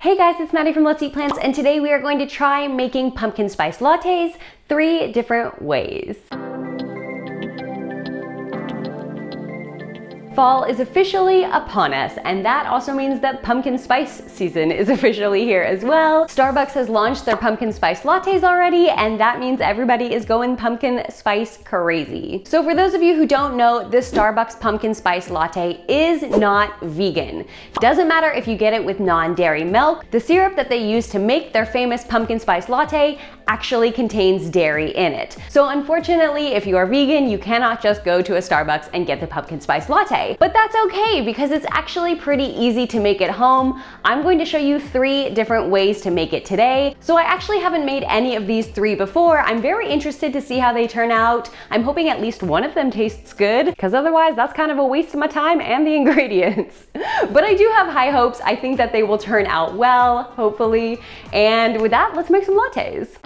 Hey guys, it's Maddie from Let's Eat Plants, and today we are going to try making pumpkin spice lattes 3 different ways. Fall is officially upon us, and that also means that pumpkin spice season is officially here as well. Starbucks has launched their pumpkin spice lattes already, and that means everybody is going pumpkin spice crazy. So for those of you who don't know, this Starbucks pumpkin spice latte is not vegan. Doesn't matter if you get it with non-dairy milk, the syrup that they use to make their famous pumpkin spice latte actually contains dairy in it. So unfortunately, if you are vegan, you cannot just go to a Starbucks and get the pumpkin spice latte. But that's okay, because it's actually pretty easy to make at home. I'm going to show you 3 different ways to make it today. So I actually haven't made any of these 3 before. I'm very interested to see how they turn out. I'm hoping at least one of them tastes good, because otherwise that's kind of a waste of my time and the ingredients. But I do have high hopes. I think that they will turn out well, hopefully. And with that, let's make some lattes.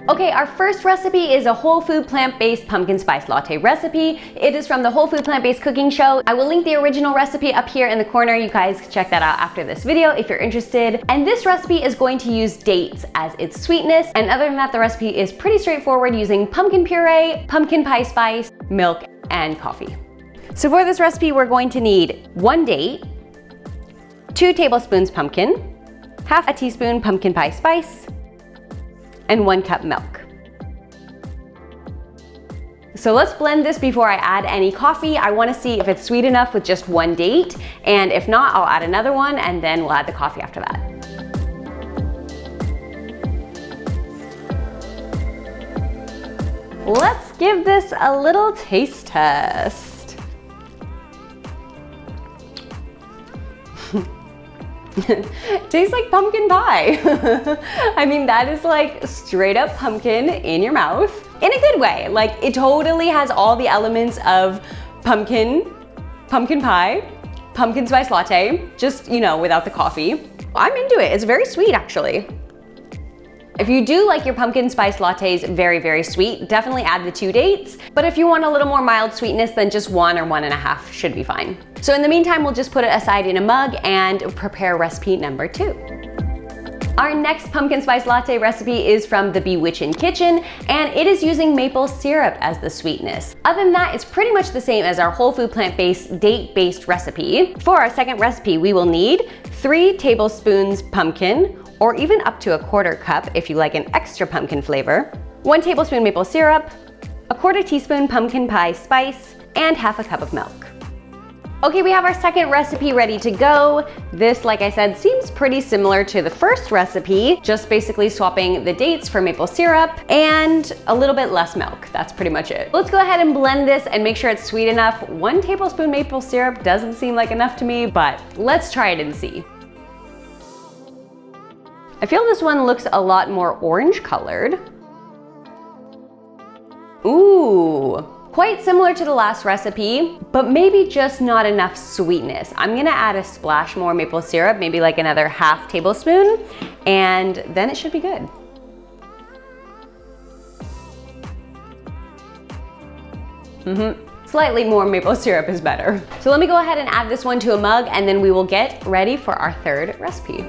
Okay, our first recipe is a whole food plant-based pumpkin spice latte recipe. It is from the Whole Food Plant-Based Cooking Show. I will link the original recipe up here in the corner. You guys can check that out after this video if you're interested. And this recipe is going to use dates as its sweetness. And other than that, the recipe is pretty straightforward, using pumpkin puree, pumpkin pie spice, milk, and coffee. So for this recipe, we're going to need 1 date, 2 tablespoons pumpkin, half a teaspoon pumpkin pie spice, and 1 cup milk. So let's blend this before I add any coffee. I want to see if it's sweet enough with just 1 date, and if not, I'll add another one, and then we'll add the coffee after that. Let's give this a little taste test. Tastes like pumpkin pie. I mean, that is like straight up pumpkin in your mouth in a good way. Like, it totally has all the elements of pumpkin pie, pumpkin spice latte, just, you know, without the coffee. I'm into it. It's very sweet, actually. If you do like your pumpkin spice lattes very, very sweet, definitely add the 2 dates. But if you want a little more mild sweetness, then just 1 or 1.5 should be fine. So in the meantime, we'll just put it aside in a mug and prepare recipe number 2. Our next pumpkin spice latte recipe is from the Bewitchin' Kitchen, and it is using maple syrup as the sweetness. Other than that, it's pretty much the same as our whole food plant-based date-based recipe. For our second recipe, we will need 3 tablespoons pumpkin, or even up to 1/4 cup if you like an extra pumpkin flavor, 1 tablespoon maple syrup, 1/4 teaspoon pumpkin pie spice, and half a cup of milk. Okay, we have our second recipe ready to go. This, like I said, seems pretty similar to the first recipe, just basically swapping the dates for maple syrup and a little bit less milk. That's pretty much it. Let's go ahead and blend this and make sure it's sweet enough. 1 tablespoon maple syrup doesn't seem like enough to me, but let's try it and see. I feel this one looks a lot more orange colored. Ooh, quite similar to the last recipe, but maybe just not enough sweetness. I'm gonna add a splash more maple syrup, maybe like another half tablespoon, and then it should be good. Slightly more maple syrup is better. So let me go ahead and add this one to a mug, and then we will get ready for our third recipe.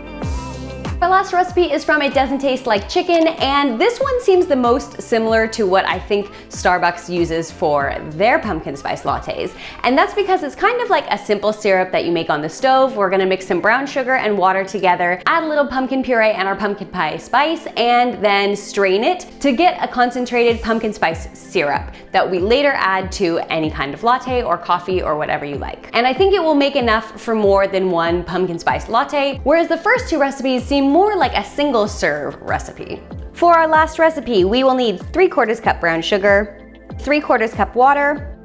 Our last recipe is from It Doesn't Taste Like Chicken, and this one seems the most similar to what I think Starbucks uses for their pumpkin spice lattes. And that's because it's kind of like a simple syrup that you make on the stove. We're gonna mix some brown sugar and water together, add a little pumpkin puree and our pumpkin pie spice, and then strain it to get a concentrated pumpkin spice syrup that we later add to any kind of latte or coffee or whatever you like. And I think it will make enough for more than 1 pumpkin spice latte, whereas the first 2 recipes seem more like a single serve recipe. For our last recipe, we will need 3/4 cup brown sugar, 3/4 cup water,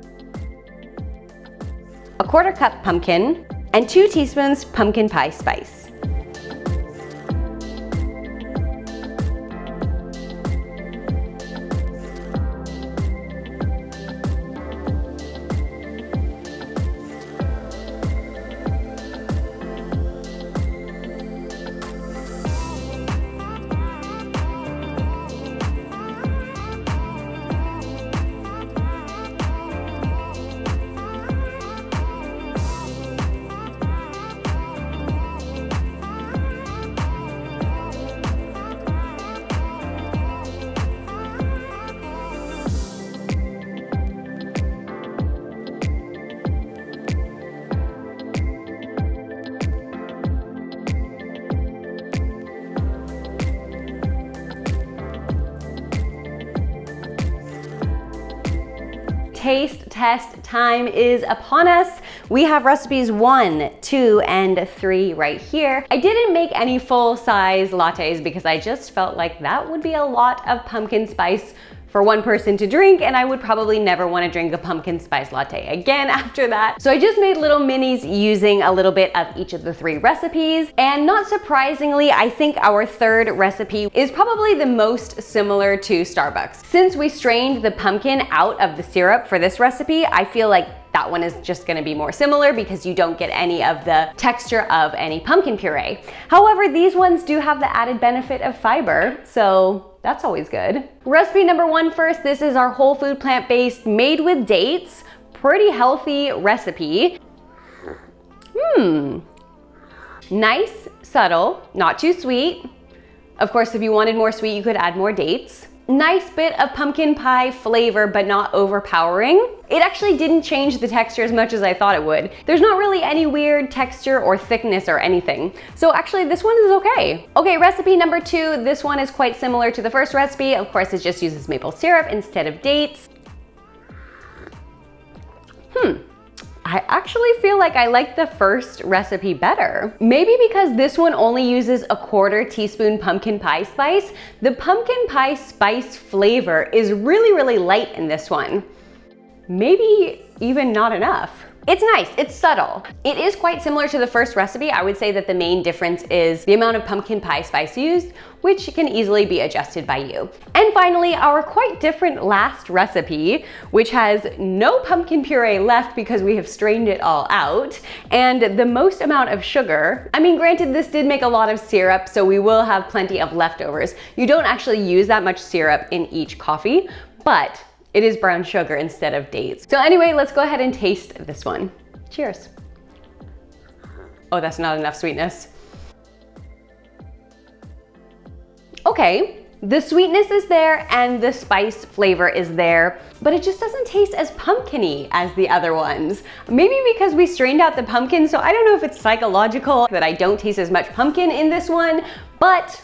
1/4 cup pumpkin, and 2 teaspoons pumpkin pie spice. taste test time is upon us. We have recipes 1, 2, and 3 right here. I didn't make any full-size lattes because I just felt like that would be a lot of pumpkin spice for one person to drink, and I would probably never want to drink a pumpkin spice latte again after that. So I just made little minis using a little bit of each of the 3 recipes. And not surprisingly, I think our third recipe is probably the most similar to Starbucks. Since we strained the pumpkin out of the syrup for this recipe, I feel like that one is just gonna be more similar because you don't get any of the texture of any pumpkin puree. However, these ones do have the added benefit of fiber, so that's always good. Recipe number 1 first. This is our whole food plant-based made with dates. Pretty healthy recipe. Nice, subtle, not too sweet. Of course, if you wanted more sweet, you could add more dates. Nice bit of pumpkin pie flavor, but not overpowering. It actually didn't change the texture as much as I thought it would. There's not really any weird texture or thickness or anything. So actually this one is okay. Okay, recipe number 2. This one is quite similar to the first recipe. Of course, it just uses maple syrup instead of dates. I actually feel like I like the first recipe better. Maybe because this one only uses a 1/4 teaspoon pumpkin pie spice. The pumpkin pie spice flavor is really light in this one. Maybe even not enough. It's nice, it's subtle. It is quite similar to the first recipe. I would say that the main difference is the amount of pumpkin pie spice used, which can easily be adjusted by you. And finally, our quite different last recipe, which has no pumpkin puree left because we have strained it all out, and the most amount of sugar. I mean, granted, this did make a lot of syrup, so we will have plenty of leftovers. You don't actually use that much syrup in each coffee, but it is brown sugar instead of dates. So anyway, let's go ahead and taste this one. Cheers. Oh, that's not enough sweetness. Okay, the sweetness is there and the spice flavor is there, but it just doesn't taste as pumpkin-y as the other ones. Maybe because we strained out the pumpkin, so I don't know if it's psychological that I don't taste as much pumpkin in this one, but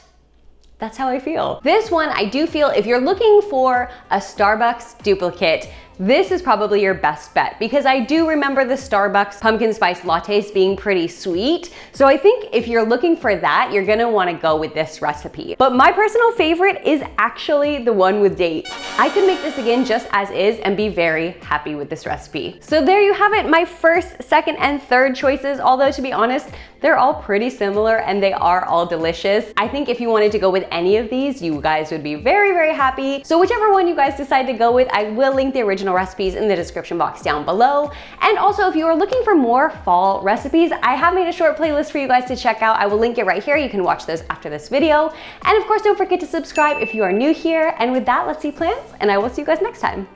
that's how I feel. This one, I do feel if you're looking for a Starbucks duplicate, this is probably your best bet because I do remember the Starbucks pumpkin spice lattes being pretty sweet. So I think if you're looking for that, you're gonna wanna go with this recipe. But my personal favorite is actually the one with dates. I could make this again just as is and be very happy with this recipe. So there you have it, my first, second, and third choices. Although to be honest, they're all pretty similar and they are all delicious. I think if you wanted to go with any of these, you guys would be very happy. So whichever one you guys decide to go with, I will link the original recipes in the description box down below. And also, if you are looking for more fall recipes, I have made a short playlist for you guys to check out. I will link it right here. You can watch those after this video. And of course, don't forget to subscribe if you are new here. And with that, let's see plants, and I will see you guys next time.